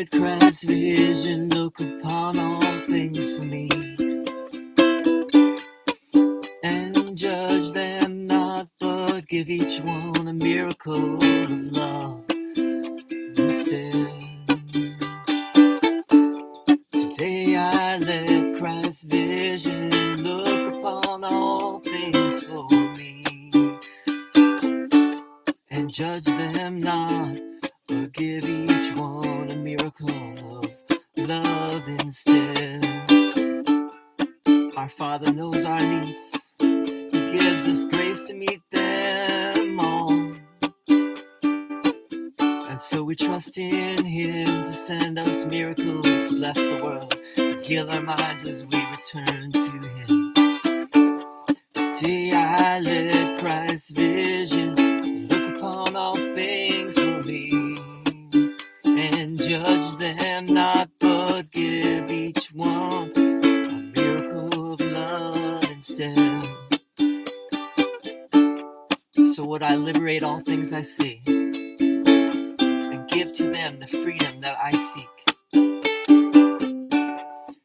let Christ's vision look upon all things for me, and judge them not, but give each one a miracle of love instead. Today I let Christ's vision look upon all things for me, and judge them not, but give each one a miracle of love instead. Our Father knows our needs. He gives us grace to meet them all. And so we trust in Him to send us miracles to bless the world and heal our minds as we return to Him. Today I let Christ's vision look upon all things for me, and judge them not, but give each one a miracle of love instead. So would I liberate all things I see, and give to them the freedom that I seek.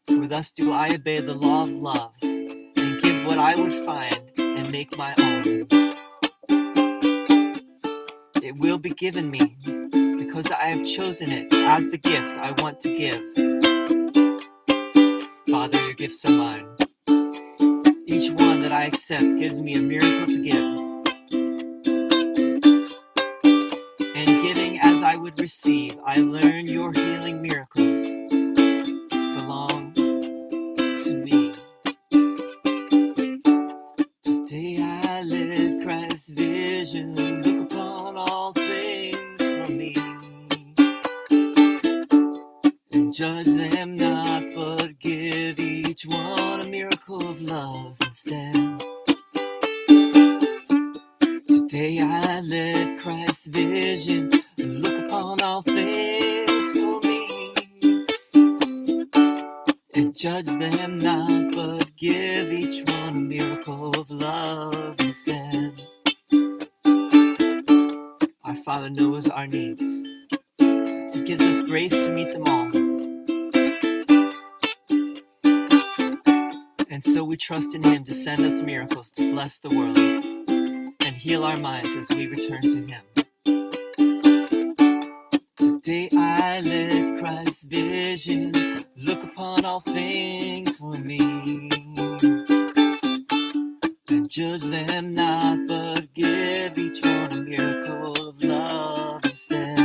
For thus do I obey the law of love, and give what I would find and make my own. It will be given me, because I have chosen it as the gift I want to give. Father, your gifts are mine. Each one that I accept gives me a miracle to give. And giving as I would receive, I learn your healing miracles belong to me. Today I let Christ's vision look upon all things for me, and judge them not, but give each one a miracle of love instead. Today I let Christ's vision look upon all things for me, and judge them not, but give each one a miracle of love instead. Our Father knows our needs. He gives us grace to meet them all. And so we trust in Him to send us miracles to bless the world and heal our minds as we return to Him. Today I let Christ's vision look upon all things for me, and judge them not, but give each one a miracle of love instead.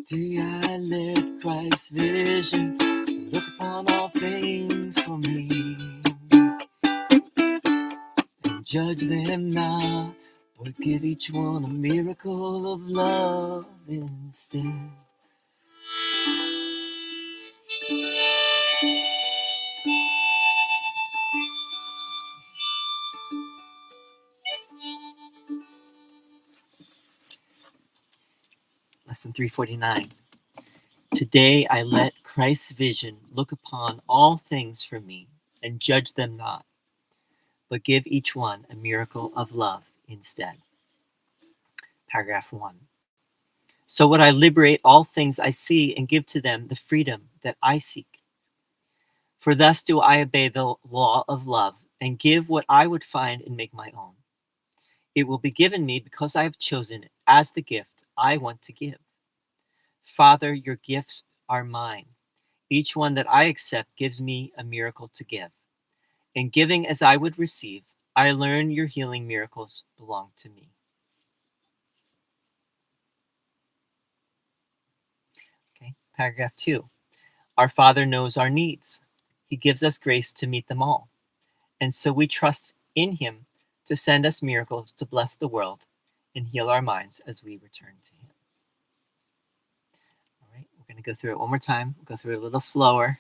Today I let Christ's vision look upon all things for me, and judge them not, but give each one a miracle of love instead. Lesson 349. Today I let Christ's vision look upon all things for me, and judge them not, but give each one a miracle of love instead. Paragraph 1. So would I liberate all things I see, and give to them the freedom that I seek. For thus do I obey the law of love, and give what I would find and make my own. It will be given me because I have chosen it as the gift I want to give. Father, your gifts are mine. Each one that I accept gives me a miracle to give. In giving as I would receive, I learn your healing miracles belong to me. Okay, paragraph 2. Our Father knows our needs. He gives us grace to meet them all. And so we trust in Him to send us miracles to bless the world and heal our minds as we return to him. All right, we're going to go through it one more time. We'll go through it a little slower.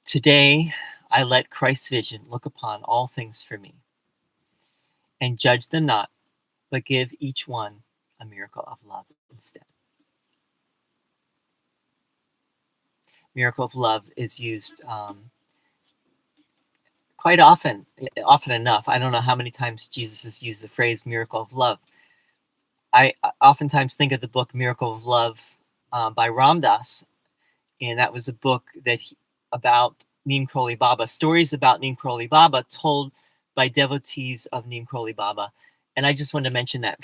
Today, I let Christ's vision look upon all things for me and judge them not, but give each one a miracle of love instead. Miracle of love is used quite often enough. I don't know how many times Jesus has used the phrase miracle of love. I oftentimes think of the book Miracle of Love by Ram Dass, and that was a book that about Neem Karoli Baba, stories about Neem Karoli Baba told by devotees of Neem Karoli Baba. And I just wanted to mention that.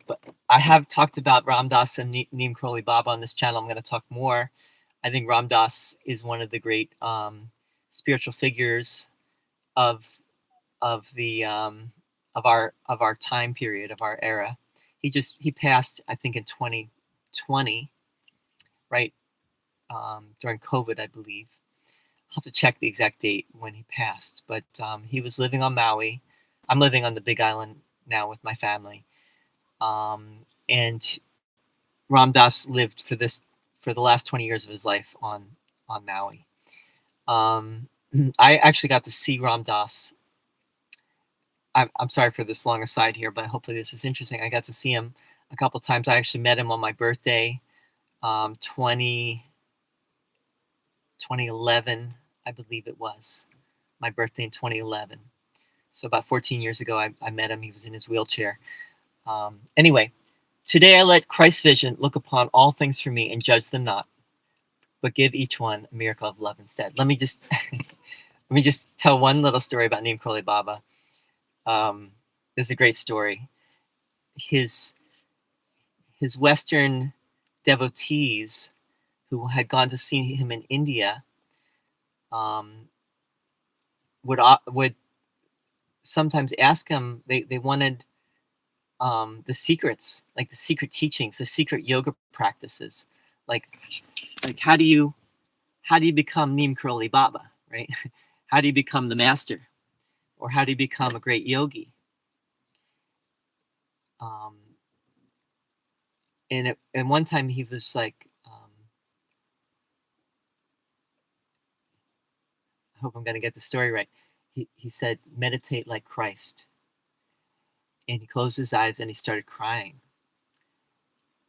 But I have talked about Ram Dass and Neem Karoli Baba on this channel. I'm going to talk more. I think Ram Dass is one of the great spiritual figures of the of our time period, of our era. He passed, I think, in 2020, right during COVID, I believe. I'll have to check the exact date when he passed, but he was living on Maui. I'm living on the Big Island now with my family, and Ram Dass lived for the last 20 years of his life on Maui. I actually got to see Ram Dass. I'm sorry for this long aside here, but hopefully this is interesting. I got to see him a couple times. I actually met him on my birthday, 2011, I believe it was. My birthday in 2011. So about 14 years ago, I met him. He was in his wheelchair. Anyway, today I let Christ's vision look upon all things for me and judge them not, but give each one a miracle of love instead. Let me just tell one little story about Neem Karoli Baba. This is a great story. His Western devotees who had gone to see him in India would sometimes ask him. They wanted the secrets, like the secret teachings, the secret yoga practices, like how do you become Neem Karoli Baba, right? How do you become the master, or how do you become a great yogi? And one time he was like, I hope I'm going to get the story right. He said, meditate like Christ. And he closed his eyes and he started crying.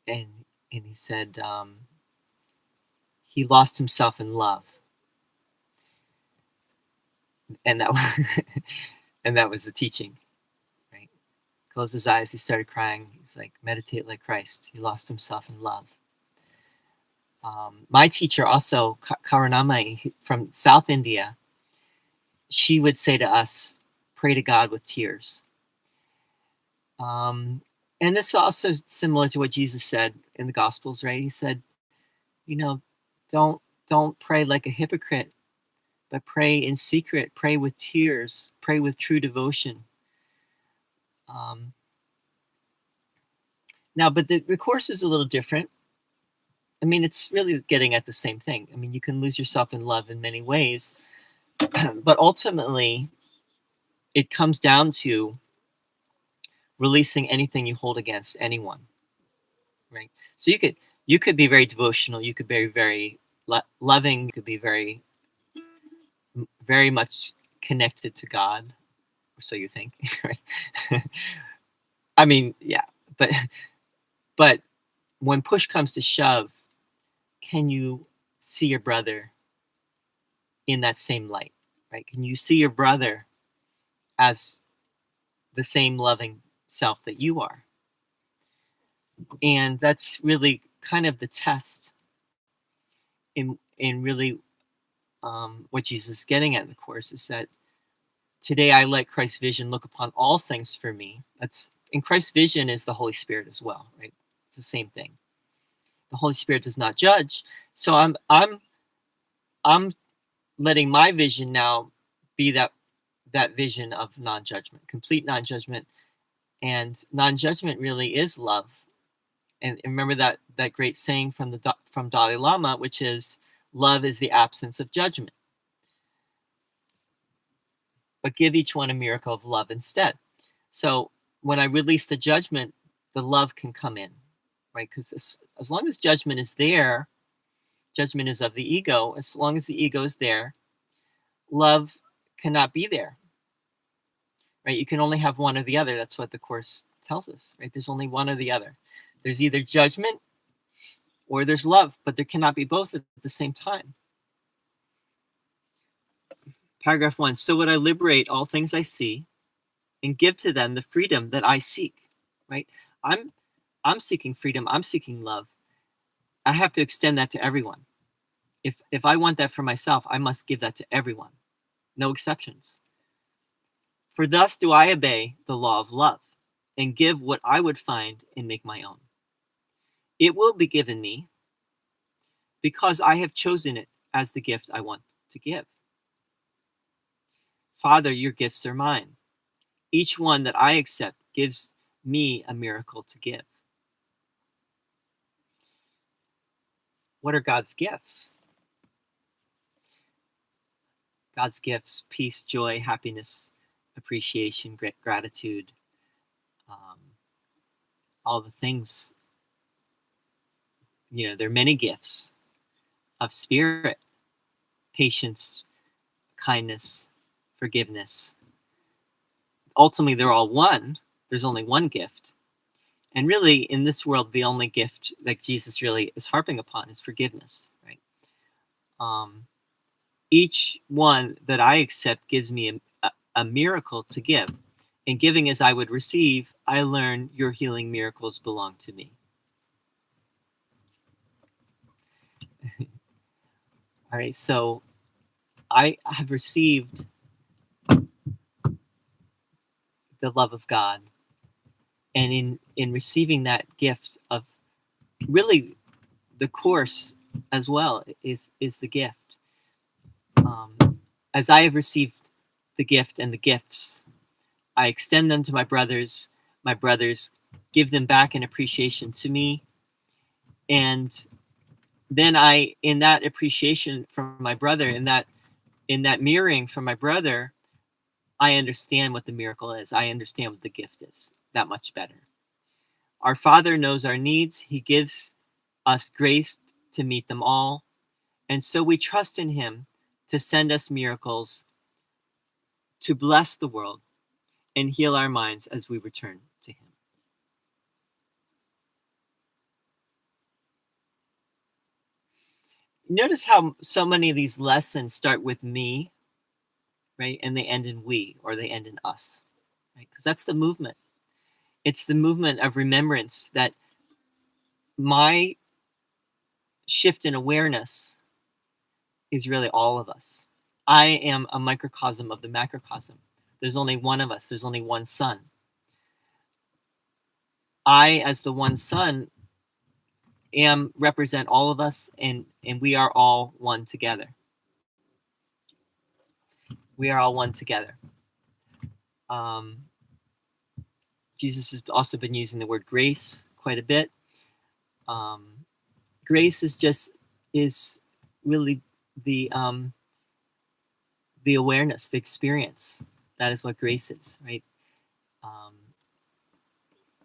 And he said he lost himself in love. And that was the teaching, right? Closed his eyes, he started crying. He's like, meditate like Christ. He lost himself in love. My teacher also, Karunamai from South India, she would say to us, pray to God with tears. And this is also similar to what Jesus said in the Gospels, right? He said, don't pray like a hypocrite, but pray in secret, pray with tears, pray with true devotion. Now, but the course is a little different. I mean, it's really getting at the same thing. I mean, you can lose yourself in love in many ways, but ultimately, it comes down to releasing anything you hold against anyone, right? So you could be very devotional, you could be very loving, you could be very much connected to God, or so you think, right? I mean, yeah, but when push comes to shove, can you see your brother in that same light, right? Can you see your brother as the same loving self that you are? And that's really kind of the test in really what Jesus is getting at in the Course, is that today I let Christ's vision look upon all things for me. And Christ's vision is the Holy Spirit as well, right? It's the same thing. The Holy Spirit does not judge. So I'm letting my vision now be that vision of non-judgment, complete non-judgment. And non-judgment really is love. And remember that great saying from Dalai Lama, which is, love is the absence of judgment. but give each one a miracle of love instead. So when I release the judgment, the love can come in, right? Because as long as judgment is there, judgment is of the ego. As long as the ego is there, love cannot be there, right? You can only have one or the other. That's what the Course tells us, right? There's only one or the other. There's either judgment or there's love, but there cannot be both at the same time. Paragraph 1. So would I liberate all things I see and give to them the freedom that I seek, right? I'm seeking freedom. I'm seeking love. I have to extend that to everyone. If I want that for myself, I must give that to everyone. No exceptions. For thus do I obey the law of love and give what I would find and make my own. It will be given me because I have chosen it as the gift I want to give. Father, your gifts are mine. Each one that I accept gives me a miracle to give. What are God's gifts? God's gifts: peace, joy, happiness, appreciation, gratitude, all the things. There are many gifts of spirit: patience, kindness, forgiveness. Ultimately, they're all one. There's only one gift. And really, in this world, the only gift that Jesus really is harping upon is forgiveness, right? Each one that I accept gives me a miracle to give. And giving as I would receive, I learn your healing miracles belong to me. All right, so I have received the love of God. And in receiving that gift of really the Course as well is the gift. As I have received the gift and the gifts, I extend them to my brothers. My brothers give them back in appreciation to me. And then in that appreciation from my brother, in that mirroring from my brother, I understand what the miracle is. I understand what the gift is that much better. Our Father knows our needs. He gives us grace to meet them all. And so we trust in him to send us miracles to bless the world and heal our minds as we return to him. Notice how so many of these lessons start with me, right? And they end in we, or they end in us, right? Because that's the movement. It's the movement of remembrance that my shift in awareness is really all of us. I am a microcosm of the macrocosm. There's only one of us. There's only one sun. I, as the one sun, represent all of us, and we are all one together. We are all one together. Jesus has also been using the word grace quite a bit. Grace is really the awareness, the experience. That is what grace is, right?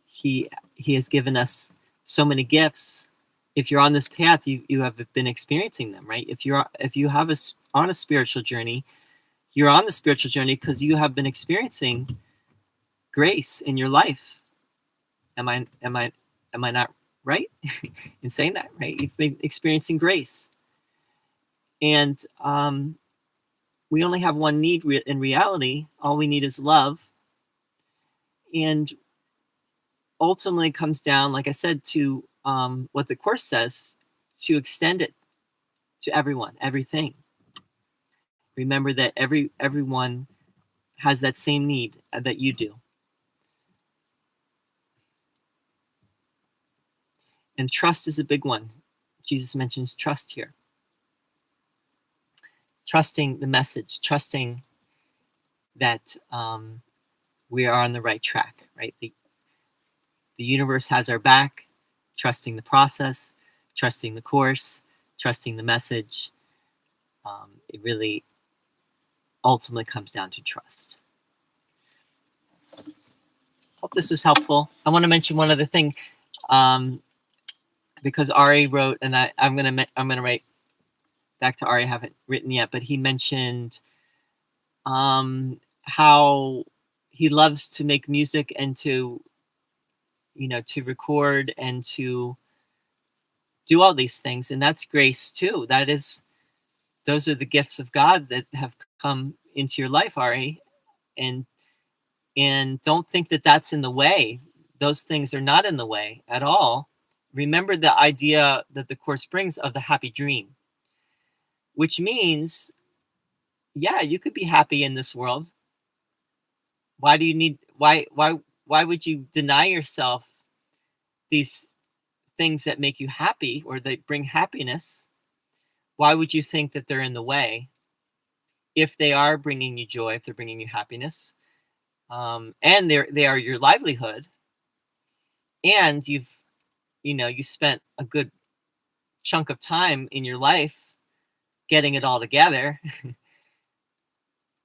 He has given us so many gifts. If you're on this path, you have been experiencing them, right? If you have on a spiritual journey, you're on the spiritual journey because you have been experiencing grace in your life. Am I not right in saying that, right? You've been experiencing grace. And we only have one need in reality. All we need is love. And ultimately it comes down, like I said, to what the Course says, to extend it to everyone, everything. Remember that everyone has that same need that you do. And trust is a big one. Jesus mentions trust here. Trusting the message, trusting that we are on the right track, right? The universe has our back, trusting the process, trusting the Course, trusting the message. It really ultimately comes down to trust. Hope this was helpful. I want to mention one other thing, because Ari wrote, and I'm gonna write back to Ari. I haven't written yet, but he mentioned how he loves to make music and to record and to do all these things, and that's grace too. Those are the gifts of God that have come into your life, Ari, and don't think that that's in the way. Those things are not in the way at all. Remember the idea that the Course brings of the happy dream, which means, yeah, you could be happy in this world. Why would you deny yourself these things that make you happy or that bring happiness? Why would you think that they're in the way if they are bringing you joy, if they're bringing you happiness, and they are your livelihood, and you spent a good chunk of time in your life getting it all together?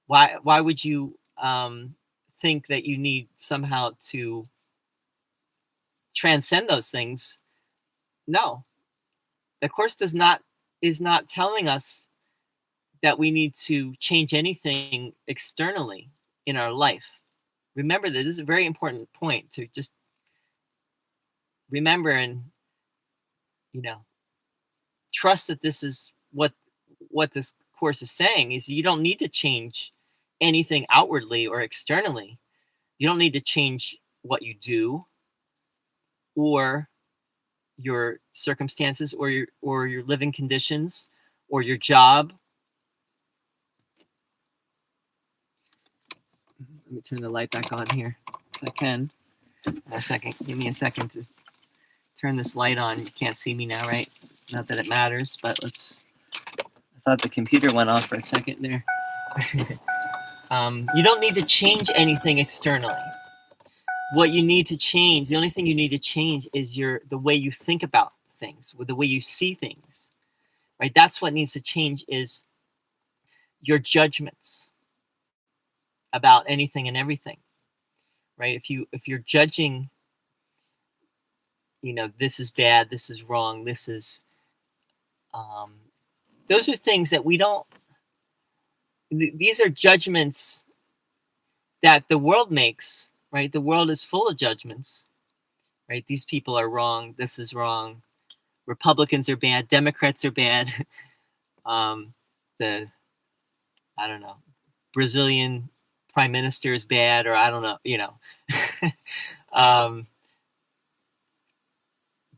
Why would you think that you need somehow to transcend those things? No, the Course is not telling us that we need to change anything externally in our life. Remember that this is a very important point to just remember, and trust that this is what this Course is saying, is you don't need to change anything outwardly or externally. You don't need to change what you do or your circumstances or your living conditions or your job. Let me turn the light back on here if I can. A second. Give me a second to turn this light on. You can't see me now, right? Not that it matters, but I thought the computer went off for a second there. You don't need to change anything externally. What you need to change, the only thing you need to change is the way you think about things, with the way you see things, right? That's what needs to change, is your judgments about anything and everything, right? If you're judging, this is bad, this is wrong, this is, those are things that we don't. These are judgments that the world makes, right? The world is full of judgments, right? These people are wrong. This is wrong. Republicans are bad. Democrats are bad. I don't know, Brazilian prime minister is bad, or I don't know,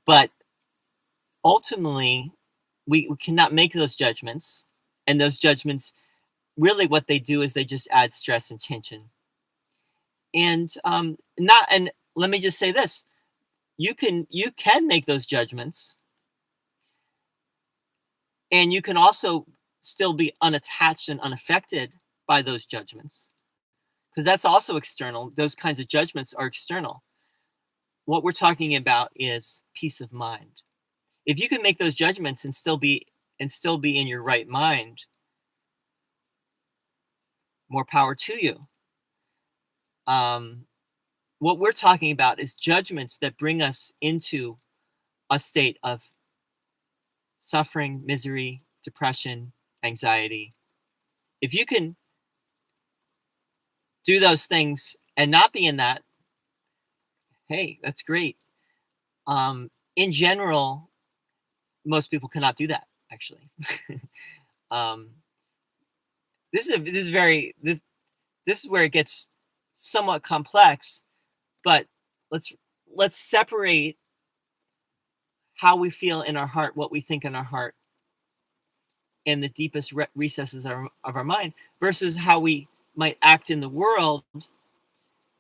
but ultimately, we cannot make those judgments, and those judgments, really what they do is they just add stress and tension. And let me just say this: you can make those judgments, and you can also still be unattached and unaffected by those judgments, because that's also external. Those kinds of judgments are external. What we're talking about is peace of mind. If you can make those judgments and still be in your right mind, more power to you. What we're talking about is judgments that bring us into a state of suffering, misery, depression, anxiety. If you can do those things and not be in that, hey, that's great. In general, most people cannot do that, actually. This is where it gets somewhat complex, but let's separate how we feel in our heart, what we think in our heart, in the deepest recesses of our mind, versus how we might act in the world.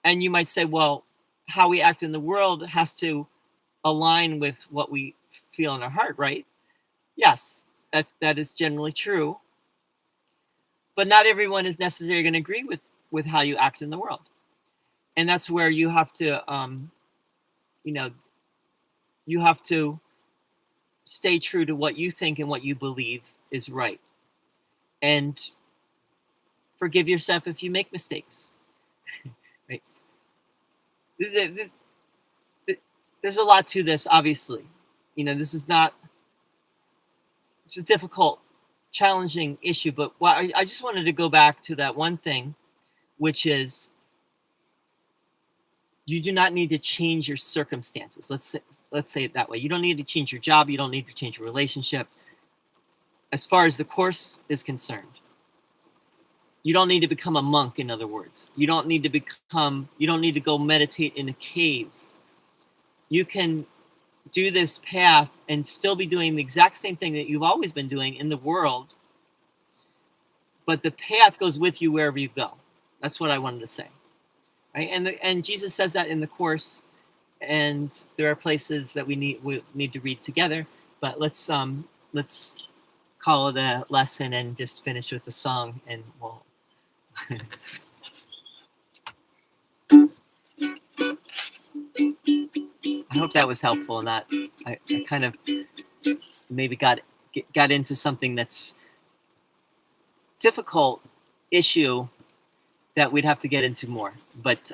And you might say, well, how we act in the world has to align with what we feel in our heart, right? Yes, that is generally true. But not everyone is necessarily going to agree with how you act in the world. And that's where you have to, you have to stay true to what you think and what you believe is right. And Forgive yourself if you make mistakes. Right? There's a lot to this, obviously. This is not, it's a difficult, challenging issue, but I just wanted to go back to that one thing, which is you do not need to change your circumstances. Let's say it that way. You don't need to change your job. You don't need to change your relationship. As far as the course is concerned, you don't need to become a monk, in other words. You don't need to go meditate in a cave. You can do this path and still be doing the exact same thing that you've always been doing in the world, but the path goes with you wherever you go. That's what I wanted to say. Right? And Jesus says that in the course, and there are places that we need to read together, but let's call it a lesson and just finish with a song, and we'll I hope that was helpful, and that I kind of maybe got into something that's difficult issue that we'd have to get into more. But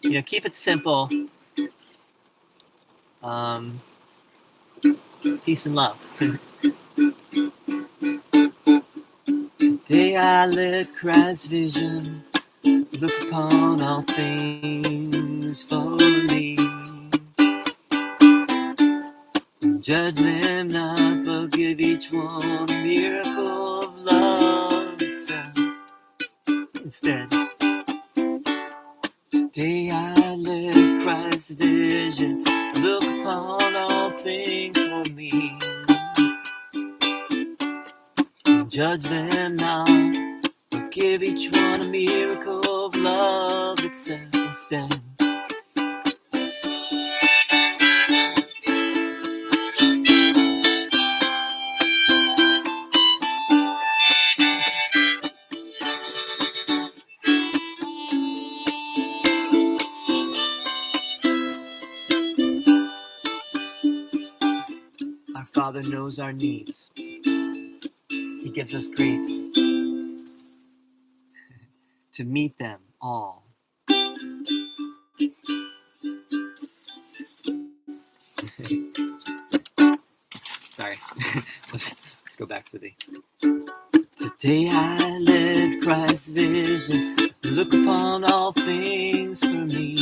keep it simple. Peace and love. Today I let Christ's vision look upon all things for me. Judge them not, but give each one a miracle of love itself. Instead, today I let Christ's vision look upon all things for me. Judge them not, but give each one a miracle of love itself. Instead, our Father knows our needs. He gives us grace to meet them all. Sorry. Let's go back to the... Today I let Christ's vision look upon all things for me.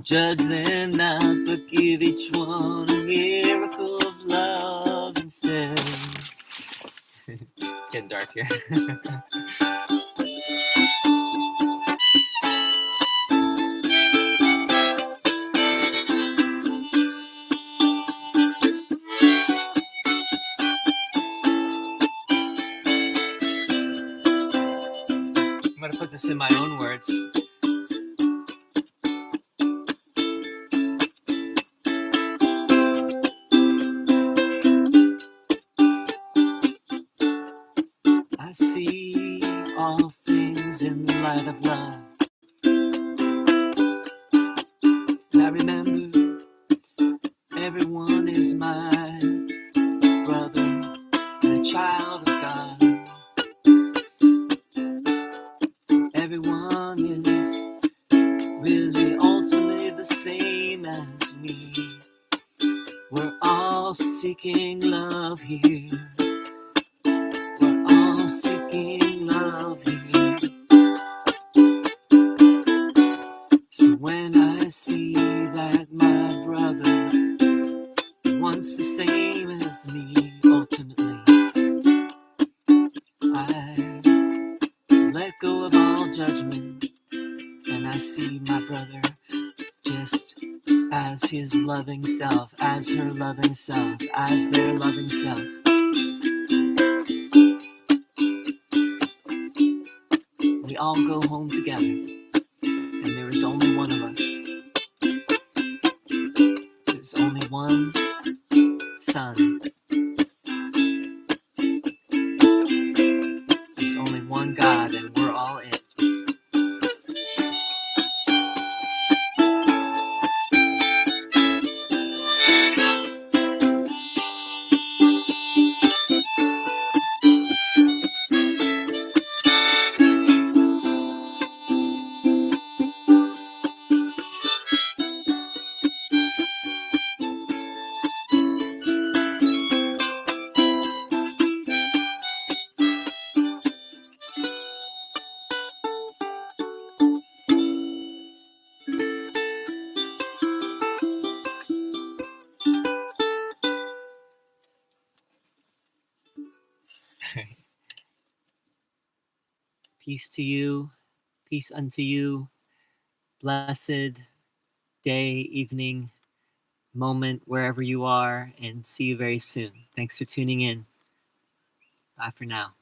Judge them not, but give each one a miracle of love instead. It's getting dark here. I'm going to put this in my own words. I see all things in the light of love. And I remember everyone is my brother and a child of God. Everyone is really ultimately the same as me. We're all seeking love here. We're all seeking love here. So when I see that my brother is once the same as me, ultimately, I let go of all judgment, and I see my brother just as his loving self, as her loving self, as their loving self. We all go home together, and there is only one of us. There's only one Son. There's only one God, and we're all it. Peace to you, peace unto you, blessed day, evening, moment, wherever you are, and see you very soon. Thanks for tuning in. Bye for now.